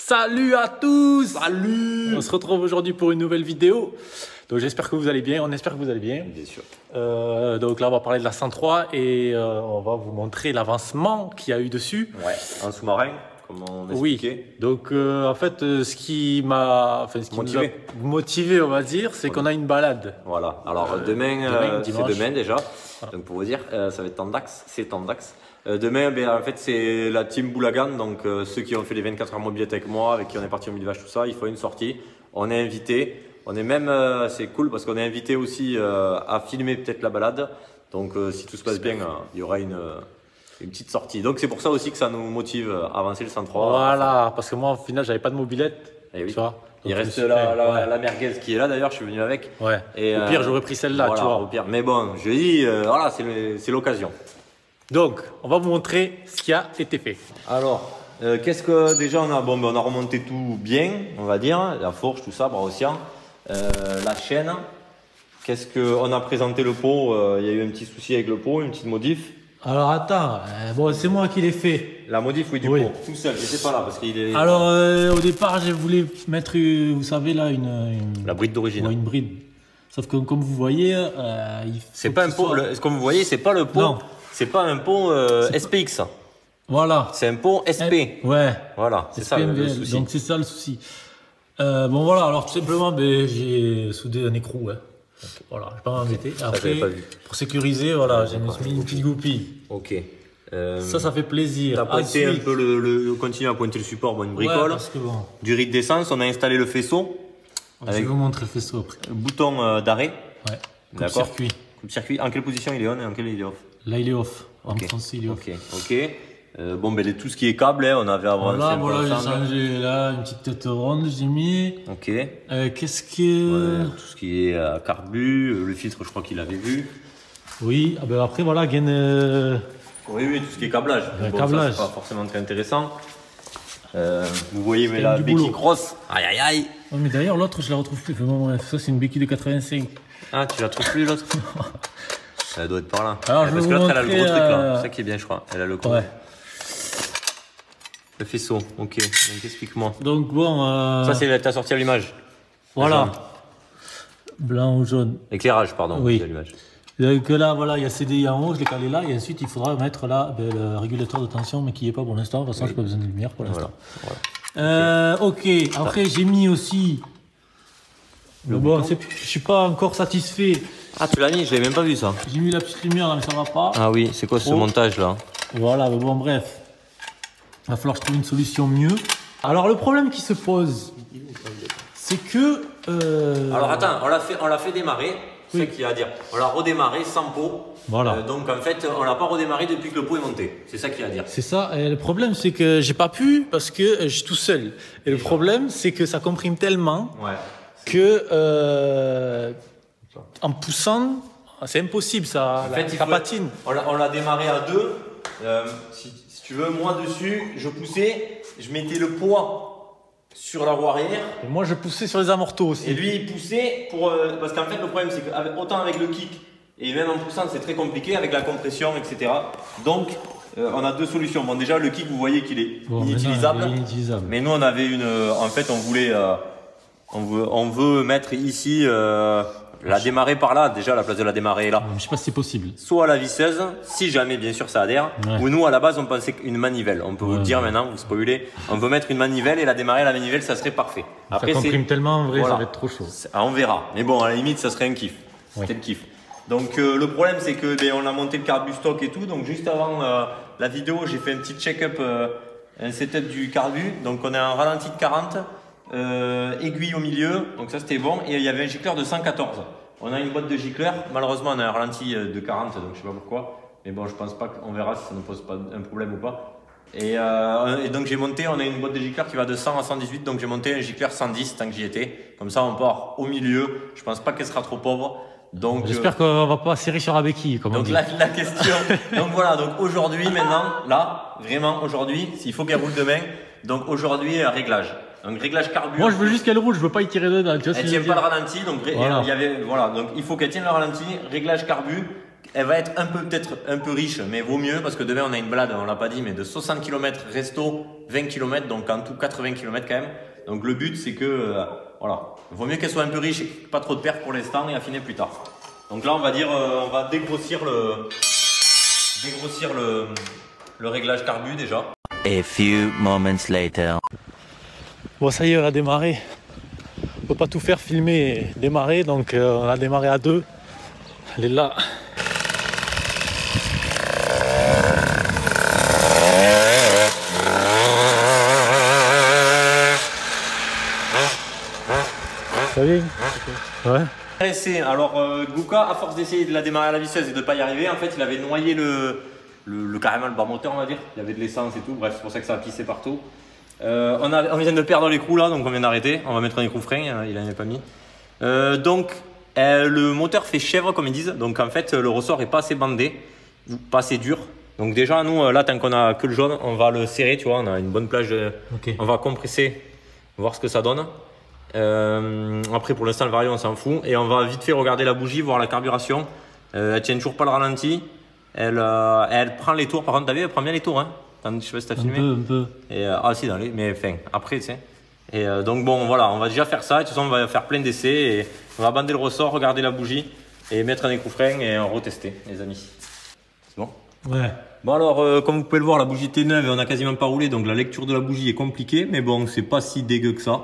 Salut à tous! Salut! On se retrouve aujourd'hui pour une nouvelle vidéo. Donc j'espère que vous allez bien, on espère que vous allez bien. Bien sûr. Donc là on va parler de la 103 et on va vous montrer l'avancement qu'il y a eu dessus. Ouais, un sous-marin, comme on expliquait. Oui, donc en fait ce qui m'a motivé, on va dire, c'est qu'on a une balade. Voilà, alors demain c'est dimanche. demain déjà. Voilà. Donc pour vous dire, ça va être Tandax, c'est Tandax. Demain, en fait, c'est la team Boulagan, donc ceux qui ont fait les 24 heures mobilettes avec moi, avec qui on est parti au Mille Vaches, tout ça, il faut une sortie. On est invité, on est même, c'est cool parce qu'on est invité aussi à filmer peut-être la balade. Donc si tout se passe bien, il y aura une petite sortie. Donc c'est pour ça aussi que ça nous motive à avancer le 103. Voilà, parce que moi au final j'avais pas de mobilette, Et oui. tu vois. Il Donc, reste la merguez qui est là d'ailleurs, je suis venu avec. Ouais. Et, au pire j'aurais pris celle-là, voilà, tu vois. Au pire. Mais bon, je dis, voilà, c'est l'occasion. Donc on va vous montrer ce qui a été fait. Alors, qu'est-ce que déjà on a? Bon, on a remonté tout bien, on va dire, la fourche, tout ça, Braocian, la chaîne. Qu'est-ce que on a présenté le pot? Il y a eu un petit souci avec le pot, une petite modif. Alors attends, bon c'est moi qui l'ai fait. La modif, oui, du pot, tout seul. J'étais pas là parce qu'il est. Alors au départ je voulais mettre, vous savez là, La bride d'origine. Ouais, une bride. Sauf que comme vous voyez, c'est pas un pot. Comme vous voyez, c'est pas le pot. Non. C'est pas un pot SPX. Voilà. C'est un pot SP. Ouais. Voilà, c'est ça le souci. Donc c'est ça le souci. Bon voilà, alors tout simplement, j'ai soudé un écrou. Hein. Donc, voilà, je vais pas m'embêter. Après, pas vu. pour sécuriser, voilà, j'ai mis une petite goupille. Ok. Ça fait plaisir. T'as pointé un peu continue à pointer le support, bon, une bricole. Ouais, parce que bon. Du riz d'essence, on a installé le faisceau. Je vais vous montrer le faisceau après. Bouton d'arrêt. Ouais. D'accord. Circuit. Coupe-circuit. En quelle position il est on et en quelle il est off? Là il est off. En Ok. français il est off. Ok. Bon, ben tout ce qui est câble, hein, on avait avancé un peu Voilà, j'ai ensemble. changé là, une petite tête ronde, j'ai mis. Ok. Qu'est-ce que. Ouais, tout ce qui est carbu, le filtre, je crois qu'il avait vu. Oui, ah ben après voilà, gain. Oui, tout ce qui est câblage. Ouais, Bon, câblage. ça, c'est pas forcément très intéressant. Vous voyez, mais C'est la du béquille boulot. cross. Aïe, aïe, aïe. Oh, mais d'ailleurs, l'autre, je la retrouve plus. Bon, bref, ça, c'est une béquille de 85. Ah, tu la trouves plus l'autre? Elle doit être par là. Alors, je parce vais que vous l'autre, elle a le gros montrer, truc là. C'est ça qui est bien, je crois. Elle a le gros. Ouais. Le faisceau, ok. Donc explique-moi. Donc, bon. Ça, c'est ta sortie à l'image. Voilà. Blanc ou jaune. Éclairage, pardon. Oui. À l'image. Donc là, voilà, il y a CDI en haut, je l'ai calé là. Et ensuite, il faudra mettre là le régulateur de tension, mais qui n'est pas pour l'instant. De toute façon, je n'ai pas besoin de lumière pour l'instant. Voilà. Ok. Après, j'ai mis aussi. Bon, je ne suis pas encore satisfait. Ah, tu l'as mis? Je l'avais même pas vu ça. J'ai mis la petite lumière là, mais ça va pas. Ah oui, c'est quoi ce montage là? Voilà, mais bon, bref. Il va falloir que je trouve une solution mieux. Alors, le problème qui se pose, c'est que. Alors attends, on l'a fait démarrer. C'est ça qu'il y a à dire. On l'a redémarré sans pot. Voilà. Donc en fait, on l'a pas redémarré depuis que le pot est monté. C'est ça qu'il y a à dire. C'est ça. Et le problème, c'est que j'ai pas pu parce que je suis tout seul. Et le problème, c'est que ça comprime tellement Ouais. que en poussant, c'est impossible. Ça, En fait, ça patine. On l'a démarré à deux. Si tu veux, moi dessus, je poussais, je mettais le poids sur la roue arrière. Et moi, je poussais sur les amortos aussi. Et lui, il poussait pour. Parce qu'en fait, le problème, c'est qu'autant avec le kick et même en poussant, c'est très compliqué avec la compression, etc. Donc, on a deux solutions. Bon, déjà, le kick, vous voyez qu'il est inutilisable. Maintenant, il est inutilisable. Mais nous, on avait une. En fait, on voulait. On veut mettre ici. La démarrer par là. Déjà, la place de la démarrer est là. Je sais pas si c'est possible. Soit à la visseuse, si jamais, bien sûr, ça adhère. Ouais. Ou nous, à la base, on pensait qu'une manivelle. On peut vous le dire maintenant, vous spoilez. On veut mettre une manivelle et la démarrer à la manivelle, ça serait parfait. Après, ça comprime tellement, en vrai, Voilà. ça va être trop chaud. On verra. Mais bon, à la limite, ça serait un kiff. Oui. C'était le kiff. Donc, le problème, c'est que on a monté le carbu stock et tout. Donc, juste avant la vidéo, j'ai fait un petit check-up, un setup du carbu. Donc, on a un ralenti de 40, aiguille au milieu. Donc, ça, c'était bon. Et il y avait un gicleur de 114. On a une boîte de gicleurs. Malheureusement, on a un ralenti de 40, donc je sais pas pourquoi. Mais bon, je pense pas qu'on verra si ça ne pose pas un problème ou pas. Et donc j'ai monté, on a une boîte de gicleurs qui va de 100 à 118, donc j'ai monté un gicleur 110 tant que j'y étais. Comme ça, on part au milieu. Je pense pas qu'elle sera trop pauvre. Donc J'espère qu'on va pas serrer sur la béquille, comme on donc dit. la question. Donc voilà, donc aujourd'hui, maintenant, là, vraiment aujourd'hui, s'il faut qu'elle roule demain. Donc aujourd'hui, réglage. Donc réglage carburant. Moi, je veux juste qu'elle roule, je veux pas y tirer dedans. Tu vois ce Elle que je tient veux pas le dire. ralenti, donc Voilà. donc il faut qu'elle tienne le ralenti, réglage carbu, elle va être peut-être un peu riche, mais vaut mieux parce que demain on a une balade, on l'a pas dit, mais de 60 km resto, 20 km, donc en tout 80 km quand même. Donc le but c'est que, voilà, vaut mieux qu'elle soit un peu riche et pas trop de pertes pour l'instant et affiner plus tard. Donc là on va dire, on va dégrossir le réglage carbu déjà. A few moments later. Bon, ça y est, on a démarré. On peut pas tout faire filmer et démarrer, donc on a démarré à deux. Elle est là. Ça vient? Ouais. Alors Gouka, à force d'essayer de la démarrer à la visseuse et de ne pas y arriver, en fait il avait noyé carrément le bas moteur, on va dire. Il y avait de l'essence et tout, bref c'est pour ça que ça a pissé partout. On vient de perdre l'écrou là, donc on vient d'arrêter. On va mettre un écrou frein, il n'en avait pas mis. Le moteur fait chèvre comme ils disent, donc en fait le ressort est pas assez bandé, pas assez dur. Donc déjà nous là tant qu'on a que le jaune, on va le serrer, tu vois, on a une bonne plage, Okay. On va compresser, voir ce que ça donne. Après pour l'instant le vario on s'en fout et on va vite fait regarder la bougie, voir la carburation. Elle tient toujours pas le ralenti, elle prend les tours, par contre t'as vu, elle prend bien les tours hein. Je sais pas si t'as filmé. Un peu. Et, si dans les, mais enfin après tu sais. Et donc bon voilà, on va déjà faire ça, de toute façon on va faire plein d'essais et on va bander le ressort, regarder la bougie et mettre un écrou frein et retester les amis. C'est bon? Ouais. Bon alors comme vous pouvez le voir la bougie était neuve et on a quasiment pas roulé donc la lecture de la bougie est compliquée mais bon c'est pas si dégueu que ça.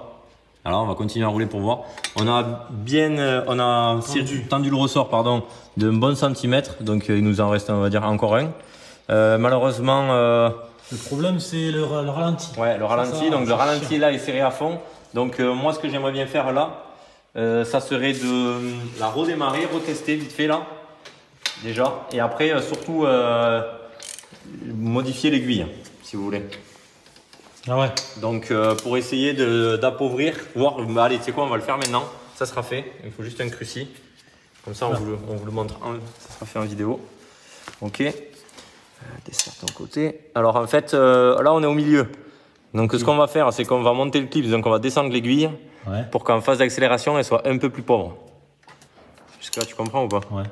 Alors on va continuer à rouler pour voir. On a tendu le ressort d'un bon centimètre donc il nous en reste on va dire encore un. Malheureusement le problème c'est le ralenti. Ouais, le ralenti. Donc le ralenti là est serré à fond. Donc moi ce que j'aimerais bien faire là, ça serait de la redémarrer, retester vite fait là, déjà. Et après surtout modifier l'aiguille, si vous voulez. Ah ouais. Donc pour essayer d'appauvrir, voir, bah, allez tu sais quoi, on va le faire maintenant. Ça sera fait, il faut juste un cruci. Comme ça on vous le montre, ça sera fait en vidéo. Ok. Desserre ton côté. Alors en fait, là on est au milieu. Donc ce qu'on va faire, c'est qu'on va monter le clip, donc on va descendre l'aiguille pour qu'en phase d'accélération, elle soit un peu plus pauvre. Jusque là, tu comprends ou pas? Ouais.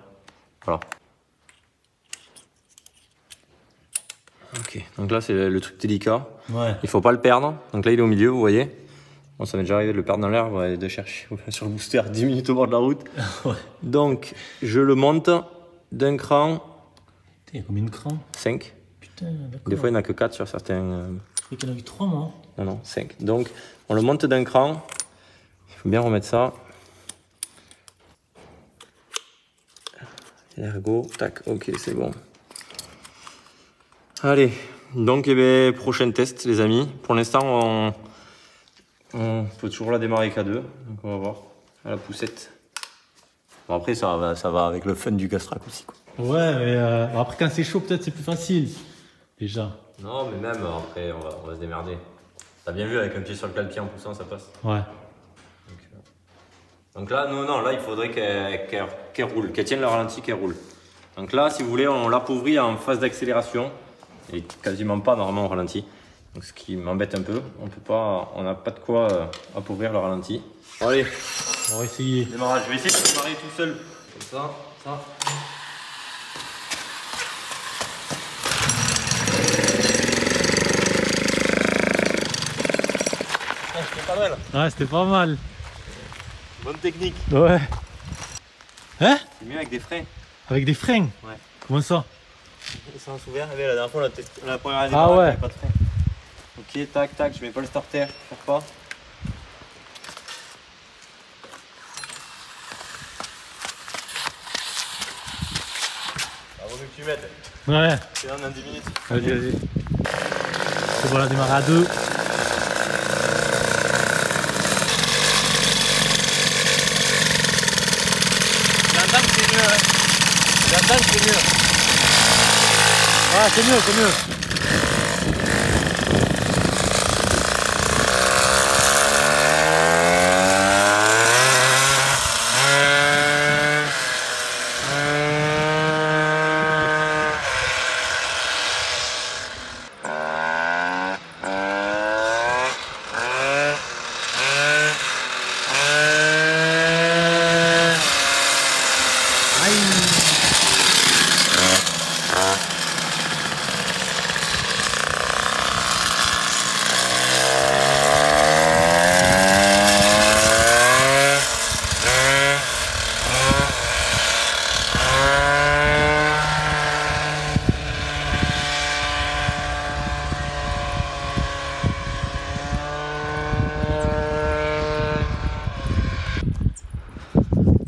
Voilà. Ok, donc là c'est le truc délicat. Ouais. Il faut pas le perdre. Donc là il est au milieu, vous voyez. Bon, ça m'est déjà arrivé de le perdre dans l'air, ouais, de chercher sur le booster 10 minutes au bord de la route. Ouais. Donc je le monte d'un cran. Il y a combien de crans? 5. Putain, d'accord. Des fois, il n'y en a que 4 sur certains. Je croyais qu'il y en avait 3, moi. Non, 5. Donc, on le monte d'un cran. Il faut bien remettre ça. Ergo, tac, ok, c'est bon. Allez, donc, prochain test, les amis. Pour l'instant, on peut toujours la démarrer K2. Donc, on va voir. À la poussette. Bon, après, ça va avec le fun du Castrac aussi, quoi. Ouais, mais après quand c'est chaud, peut-être c'est plus facile. Déjà. Non, mais même après, on va se démerder. T'as bien vu, avec un pied sur le clavier en poussant, ça passe. Ouais. Donc là, non, là, il faudrait qu'elle roule, qu'elle tienne le ralenti, qu'elle roule. Donc là, si vous voulez, on l'appauvrit en phase d'accélération. Et quasiment pas normalement au ralenti. Donc ce qui m'embête un peu. On n'a pas de quoi appauvrir le ralenti. Bon, allez, On va essayer. démarrage. Je vais essayer de démarrer tout seul. Comme ça. C'était pas mal. Ouais, c'était pas mal. Bonne technique. Ouais. Hein? C'est mieux avec des freins. Avec des freins? Ouais. Comment ça? Ça s'en souvient, la dernière fois on l'a testé. La première année, Ah ouais. pas de frein. Ok, tac, je mets pas le starter, je perds pas. Ah, vaut mieux que tu m'aides. Ouais. C'est dans 10 minutes. Vas-y. C'est bon, on a démarré à 2. J'entends que c'est mieux, hein. J'entends que c'est mieux. Ah, c'est mieux.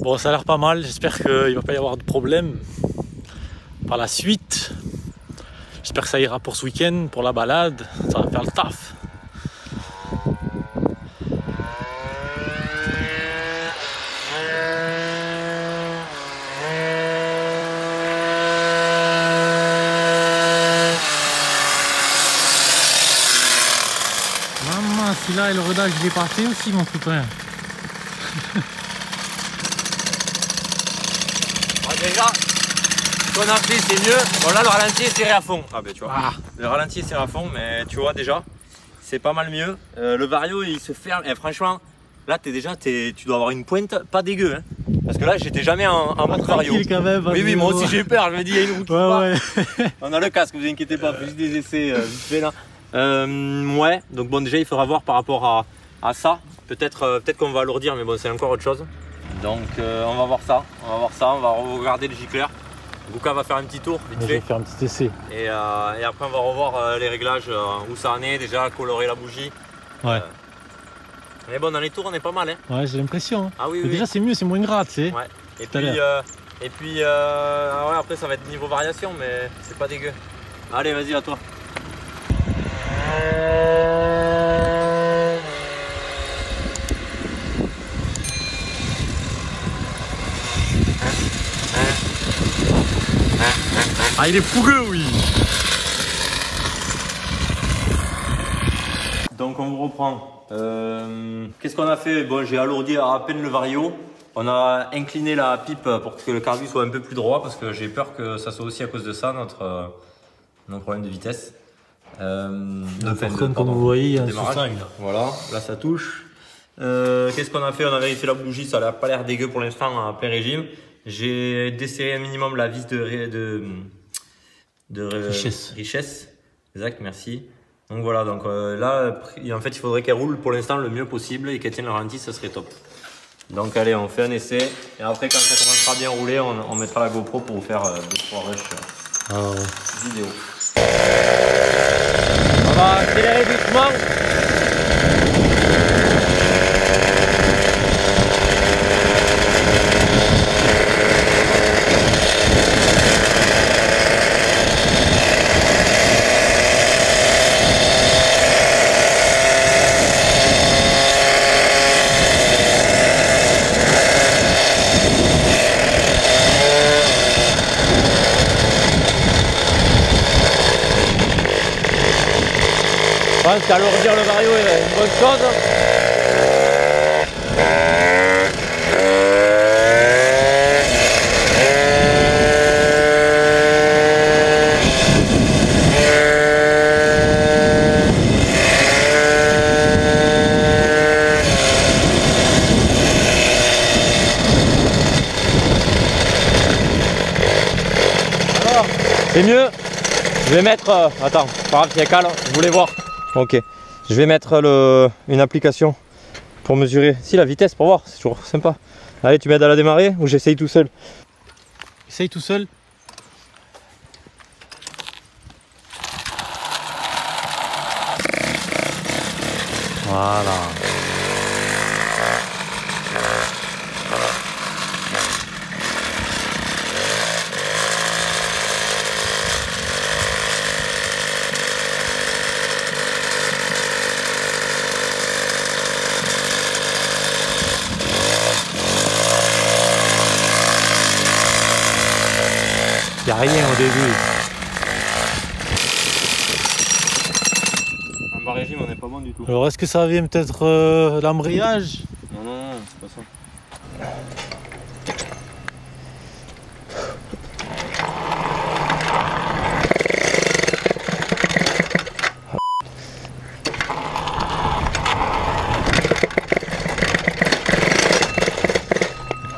Bon, ça a l'air pas mal, j'espère qu'il va pas y avoir de problème par la suite. J'espère que ça ira pour ce week-end, pour la balade, ça va faire le taf. Maman, celui-là et le rodage, il est parti aussi, mon copain. Déjà, ce qu'on a fait c'est mieux. Bon là le ralenti est serré à fond. Ah ben tu vois, le ralenti est serré à fond, mais tu vois déjà, c'est pas mal mieux. Le vario il se ferme et franchement, là tu dois avoir une pointe pas dégueu. Hein. Parce que là j'étais jamais en mode vario. Quand même, Oui, moi aussi j'ai eu peur, je me dis il y a une route qui part. Ouais. On a le casque, vous inquiétez pas, juste des essais vite fait là. Ouais, donc bon déjà il faudra voir par rapport à ça. Peut-être qu'on va alourdir, mais bon c'est encore autre chose. Donc on va voir ça, on va regarder le gicleur. Gouka va faire un petit tour vite fait. Je vais faire un petit essai. Et après on va revoir les réglages, où ça en est, déjà colorer la bougie. Ouais. Mais bon dans les tours on est pas mal hein. Ouais, j'ai l'impression. Ah oui, Mais déjà c'est mieux, c'est moins gras, tu sais. Ouais. Et Tout à puis ouais, après ça va être niveau variation, mais c'est pas dégueu. Allez vas-y à toi. Ah, il est fougueux, oui. Donc on vous reprend. Qu'est-ce qu'on a fait? Bon, j'ai alourdi à peine le vario. On a incliné la pipe pour que le carbu soit un peu plus droit parce que j'ai peur que ça soit aussi à cause de ça notre problème de vitesse. Comme vous voyez, un démarrage. Voilà, là ça touche. Qu'est-ce qu'on a fait? On a vérifié la bougie, ça n'a pas l'air dégueu pour l'instant à plein régime. J'ai desserré un minimum la vis de richesse. Exact, merci. Donc voilà, donc là, en fait, il faudrait qu'elle roule pour l'instant le mieux possible et qu'elle tienne le ralenti, ça serait top. Donc allez, on fait un essai et après, quand ça commencera à bien rouler, on mettra la GoPro pour vous faire 2-3 rushs vidéo. On va accélérer doucement. Je pense qu'alourdir le vario est une bonne chose. Alors, c'est mieux. Je vais mettre... attends, pas grave, c'est calme, vous voulez voir. Ok, je vais mettre une application pour mesurer la vitesse pour voir, c'est toujours sympa. Allez, tu m'aides à la démarrer ou j'essaye tout seul? Essaye tout seul. Voilà. Il n'y a rien au début. En bas régime, on n'est pas bon du tout. Alors est-ce que ça vient peut-être l'embrayage? Non, c'est pas ça.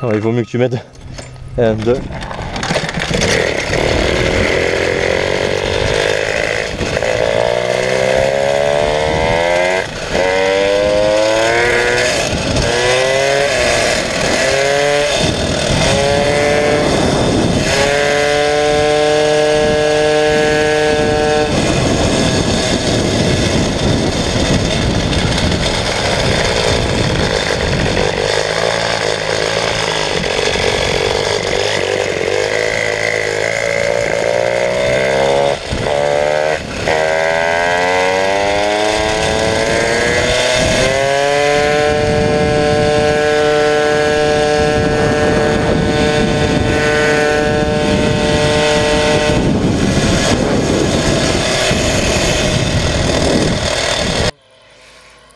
Alors, il vaut mieux que tu m'aides. 1, 2.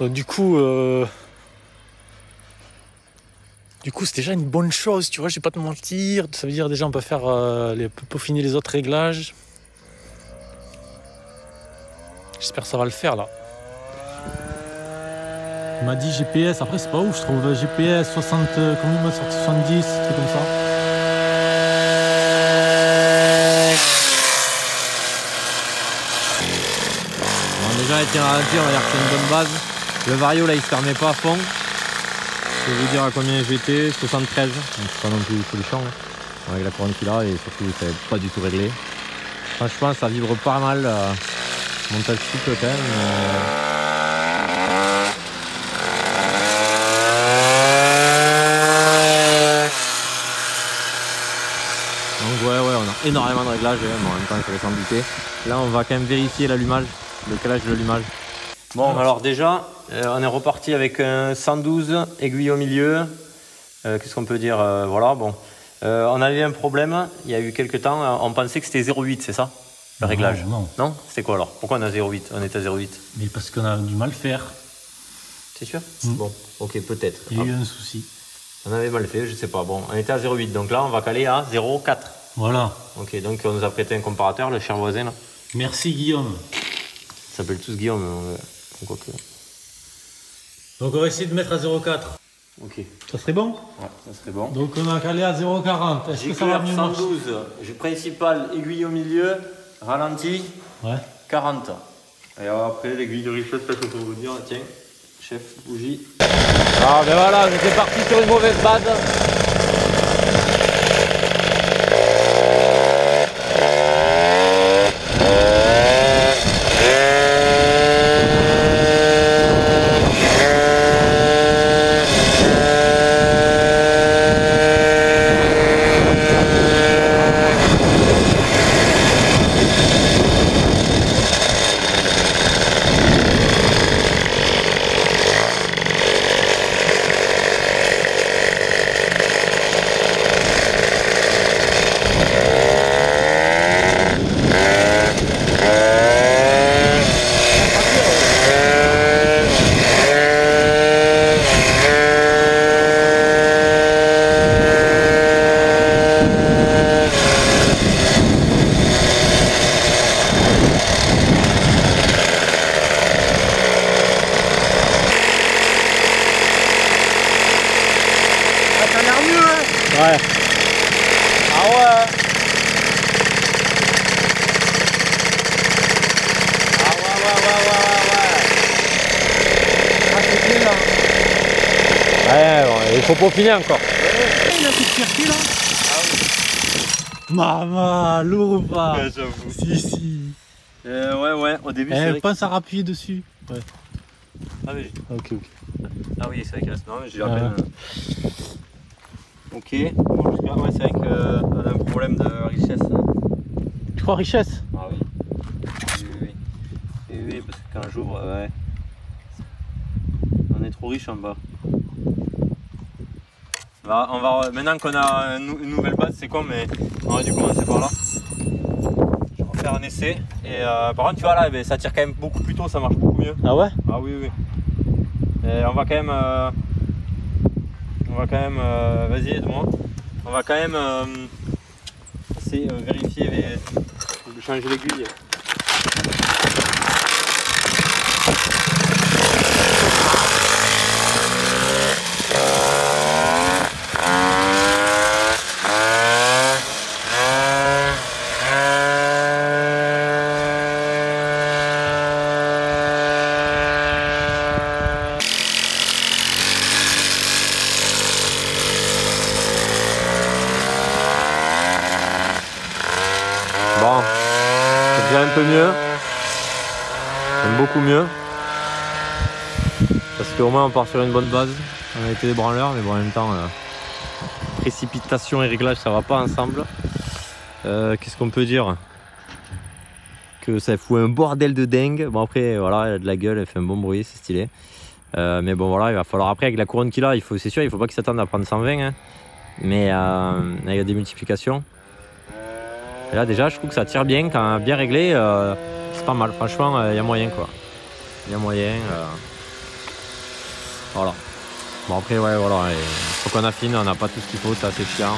Donc du coup, c'est déjà une bonne chose, tu vois, je vais pas te mentir. Ça veut dire déjà on peut faire peaufiner les autres réglages. J'espère que ça va le faire là. Il m'a dit GPS, après c'est pas ouf, je trouve GPS 60, combien il m'a sorti 70, truc comme ça. Bon, déjà avec un ralenti, on va dire que c'est une bonne base. Le vario là il se fermait pas à fond. Je vais vous dire à combien j'étais, 73, donc c'est pas non plus solution hein, avec la couronne qu'il a et surtout c'est pas du tout réglé. Franchement ça vibre pas mal, montage souple quand même. Donc ouais, on a énormément de réglages, mais en même temps il fallait s'en douter. Là on va quand même vérifier l'allumage, le calage de l'allumage. Bon alors déjà, on est reparti avec un 112 aiguille au milieu. Qu'est-ce qu'on peut dire voilà, bon. On avait un problème, il y a eu quelques temps, on pensait que c'était 0,8, c'est ça? Le réglage? Non. Non? C'était quoi alors? Pourquoi on a 0,8? On est à 0,8? Mais parce qu'on a du mal faire. C'est sûr? Bon, ok, peut-être. Il y a eu un souci. On avait mal fait, je sais pas. Bon, on était à 0,8, donc là on va caler à 0,4. Voilà. Ok, donc on nous a prêté un comparateur, le cher voisin là. Merci Guillaume. Ils s'appellent tous Guillaume, quoique. Donc on va essayer de mettre à 0,4. Ok. Ça serait bon? Ouais, ça serait bon. Donc on a calé à 0,40. Est-ce que ça va mieux marcher? 112, j'ai principal, aiguille au milieu, ralenti, Ouais. 40. Et après l'aiguille de richesse, peut-être pour vous dire, tiens, chef, bougie. Ah ben voilà, j'étais parti sur une mauvaise base. Ouais. Ah ouais. Ah ouais. Ah c'est bien là. Ouais, bon, il faut peaufiner encore. Il a cette fierté là. Ah oui. Maman, lourd ou pas? Ouais, j'avoue. Si. Ouais, au début c'est vrai. Pense à rappuyer dessus. Ouais. Ah oui. Ok. Ah oui, c'est vrai que non, mais j'ai à peine. Ok, bon, jusqu'à ouais, c'est vrai qu'on a un problème de richesse. Tu crois richesse? Ah oui. Oui, parce qu'un jour, ouais, on est trop riche en bas. Maintenant qu'on a une nouvelle base, c'est con, mais on aurait dû commencer par là. Je vais refaire un essai. Et par contre, tu vois là, ça tire quand même beaucoup plus tôt, ça marche beaucoup mieux. Ah ouais? Ah oui. Et on va quand même. Vas-y, aide-moi. On va quand même vérifier, changer l'aiguille. Bon, c'est déjà un peu mieux, même beaucoup mieux, parce qu'au moins on part sur une bonne base. On a été des branleurs, mais bon en même temps, précipitation et réglage ça va pas ensemble. Qu'est-ce qu'on peut dire? Que ça fout un bordel de dingue. Bon après voilà, elle a de la gueule, elle fait un bon bruit, c'est stylé. Mais bon voilà, il va falloir après avec la couronne qu'il a, c'est sûr, il faut pas qu'il s'attende à prendre 120, hein. Mais il y a des multiplications. Et là déjà je trouve que ça tire bien, quand bien réglé, c'est pas mal, franchement il y a moyen quoi. Il y a moyen. Voilà. Bon après ouais voilà, faut qu'on affine, on n'a pas tout ce qu'il faut, c'est assez chiant.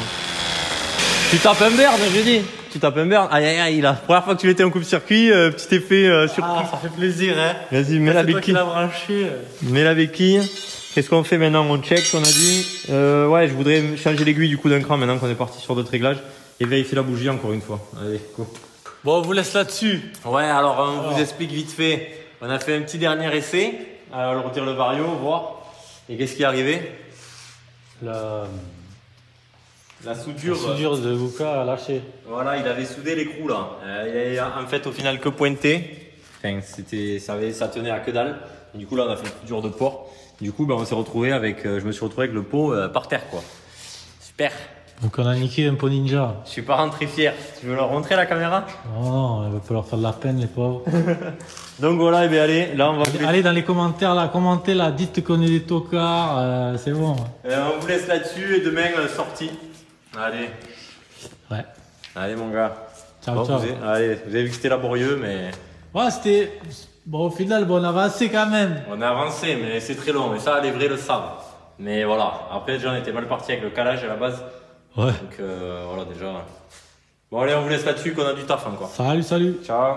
Tu tapes un burn, j'ai dit. Tu tapes un burn. Aïe aïe aïe, la première fois que tu l'étais en coupe-circuit, petit effet surpris. Ah, ça fait plaisir, hein. Vas-y, mets la C'est toi qui béquille. l'as branché. Mets la béquille. Qu'est-ce qu'on fait maintenant? On check, on a dit. Ouais, je voudrais changer l'aiguille du coup d'un cran maintenant qu'on est parti sur d'autres réglages. Et vérifier la bougie encore une fois. Allez, go. Bon, on vous laisse là-dessus. Ouais, alors on vous explique vite fait. On a fait un petit dernier essai. Alors on retire le vario, voir. Et qu'est-ce qui est arrivé? La soudure. soudure de Guka a lâché. Voilà, il avait soudé l'écrou là. Il a en fait au final que pointé. Enfin, ça tenait à que dalle. Et du coup là on a fait une soudure de porc. Du coup ben, on s'est retrouvé avec, je me suis retrouvé avec le pot par terre quoi. Super. Donc on a niqué un pot ninja. Je suis pas rentré fier. Tu veux leur montrer la caméra? Oh non, il va falloir faire de la peine les pauvres. Donc voilà, et bien allez, là on va Allez dans les commentaires là, commentez là, dites qu'on est des tocards, c'est bon. on vous laisse là-dessus et demain sortie. Allez. Ouais. Allez mon gars. Ciao, Bon, ciao. Allez, vous avez vu que c'était laborieux mais Ouais, c'était... Bon, au final, bon, on a avancé quand même. on a avancé mais c'est très long. Mais ça les vrais le savent. Mais voilà, après déjà on était mal parti avec le calage à la base. Ouais. Donc voilà déjà. Bon allez, on vous laisse là-dessus qu'on a du taf encore. Salut, salut. Ciao.